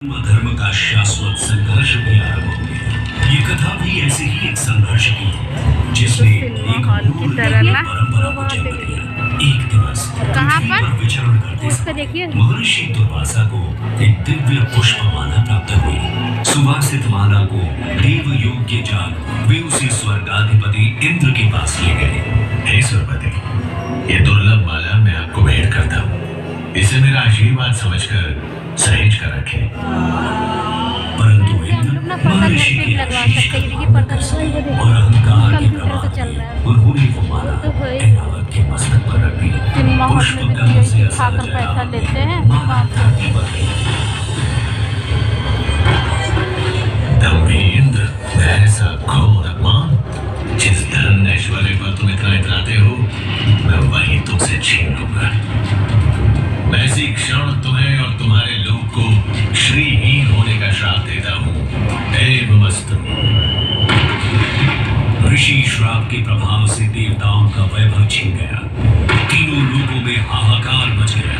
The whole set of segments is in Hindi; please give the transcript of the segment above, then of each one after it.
धर्म का शाश्वत संघर्ष भी आरंभ हो गया। ये कथा भी ऐसे ही एक संघर्ष की है जिसने एक परंपरा को जन्म दिया। एक दिवस पृथ्वी पर विचरण करते समय महर्षि दुर्वासा को एक दिव्य पुष्प माला प्राप्त हुई। सुवासित माला को देव योग्य जान वे उसे स्वर्गाधिपति इंद्र के पास ले गए। हे सुरपति, ये दुर्लभ माला मैं आपको भेंट करता हूँ। इसे मेरा आशीर्वाद समझकर सहेज कर रखें। परंतु इंद्र महर्षि के आशीष और अहंकार के प्रभाव में उन्होंने वो माला ऐरावत के मस्तक पर रख दी। पुष्प गंध से असर जला माला धरती पर गई। तब भी इंद्र, ऐसा घोर अपमान, जिस धन ऐश्वर्य पर तुम इतना इतराते हो, मैं वही तुमसे छीन लूंगा। मैं इसी क्षण तुम्हें और तुम्हारे लोग को श्रीहीन होने का श्राप देता हूँ। एवमस्तु। ऋषि श्राप के प्रभाव से देवताओं का वैभव छिन गया। तीनों लोगों में हाहाकार मच गया।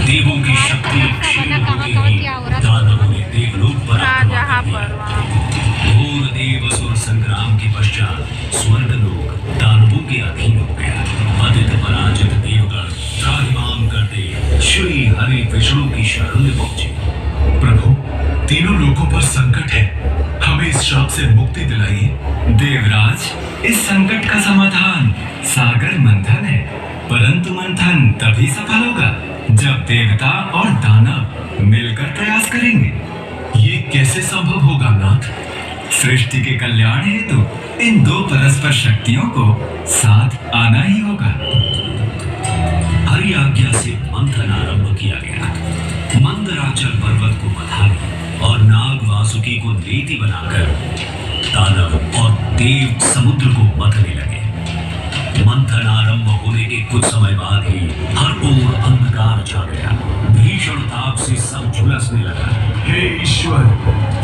देवों की शक्ति क्षीण हो गई। दानवों ने देवलोक पर घोर देव असुर संग्राम के पश्चात स्वर्गलोक दानवों के अधीन हो गया। पतित पराजित देवगण त्राहिमाम करते श्री हरि विष्णु की शरण में पहुंचे। प्रभु, तीनों लोगों पर संकट है, हमें इस श्राप से मुक्ति दिलाइए। देवराज, इस संकट का समाधान सागर मंथन है, परंतु मंथन तभी सफल होगा जब देवता और दानव मिलकर प्रयास करेंगे। ये कैसे संभव होगा नाथ? सृष्टि के कल्याण हेतु इन दो परस्पर शक्तियों को साथ आना ही होगा। हरि आज्ञा से मंथन आरंभ किया गया। मंदराचल पर्वत को बधाई और नाग वासुकी को नेति बनाकर दानव और देव समुद्र को मथने लगे। मंथन आरंभ होने के कुछ समय बाद ही हर ओर अंधकार छा गया। भीषण ताप से सब झुलसने लगा। हे ईश्वर,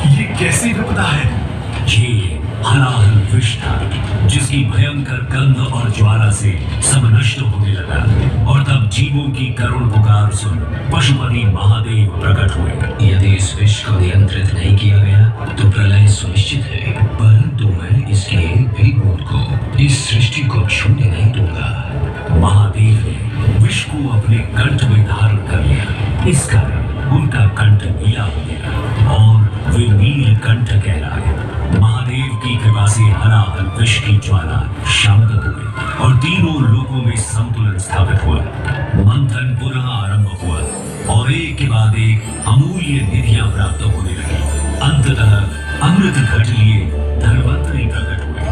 ये कैसी विपदा है? ये हलाहल विष था जिसकी भयंकर गंध और ज्वाला से सब नष्ट होने लगा। और तब जीवों की करुण पुकार सुन पशुपति महादेव प्रकट हुए। यदि इस विष को नियंत्रित नहीं किया गया तो प्रलय सुनिश्चित है, परंतु मैं इसके एक भी बूंद को इस सृष्टि को छूने नहीं दूंगा। महादेव ने विष को अपने कंठ में धारण कर लिया। इस कारण उनका कंठ नीला हो गया और वे नील कंठ कहलाए। महादेव की कृपा से हलाहल विष की ज्वाला शांत हो गई और तीनों लोगों में संतुलन स्थापित हुआ। मंथन पुनः आरंभ हुआ और एक के बाद एक अमूल्य निधियां प्राप्त होने लगी। अंततः अमृत घट लिए धन्वंतरि प्रकट हुए।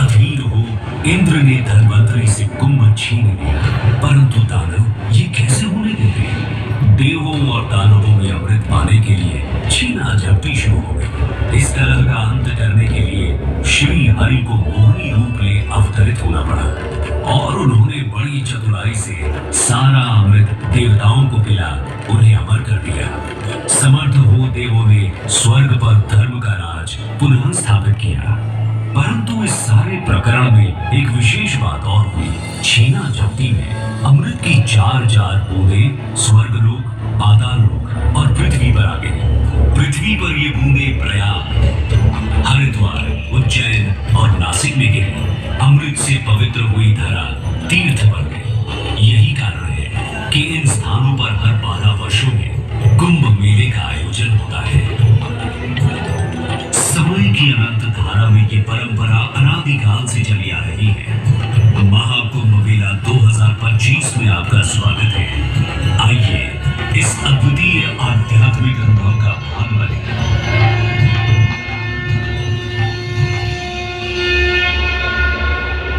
अधीर हो इंद्र ने धन्वंतरि से कुंभ छीन लिया, परंतु दानव ये कैसे होने देते? देवों और दानवों में अमृत पाने के लिए छीना झपटी शुरू हो गई। इस तरह का अंत करने के लिए श्री हरि को मोहिनी रूप में अवतरित होना पड़ा और उन्होंने बड़ी चतुराई से सारा अमृत देवताओं को पिला उन्हें अमर कर दिया। समर्थ हो देवों ने स्वर्ग पर धर्म का राज पुनः स्थापित किया। परंतु इस सारे प्रकरण में एक विशेष बात और हुई। छीना झपटी में अमृत की चार बूंदें स्वर्गलोक, पाताललोक और पृथ्वी पर आ गई। पृथ्वी पर ये बूंदें प्रयाग, हरिद्वार, उज्जैन और नासिक में गिरी। अमृत से पवित्र हुई धरा तीर्थ बन गई। यही कारण है कि इन स्थानों पर हर 12 वर्षों में कुंभ मेले का आयोजन होता है। समय की अनंत धारा में ये परंपरा अनादिकाल से चली आ रही है। महाकुंभ मेला 2025 में आपका स्वागत है। आइए इस अद्वितीय आध्यात्मिक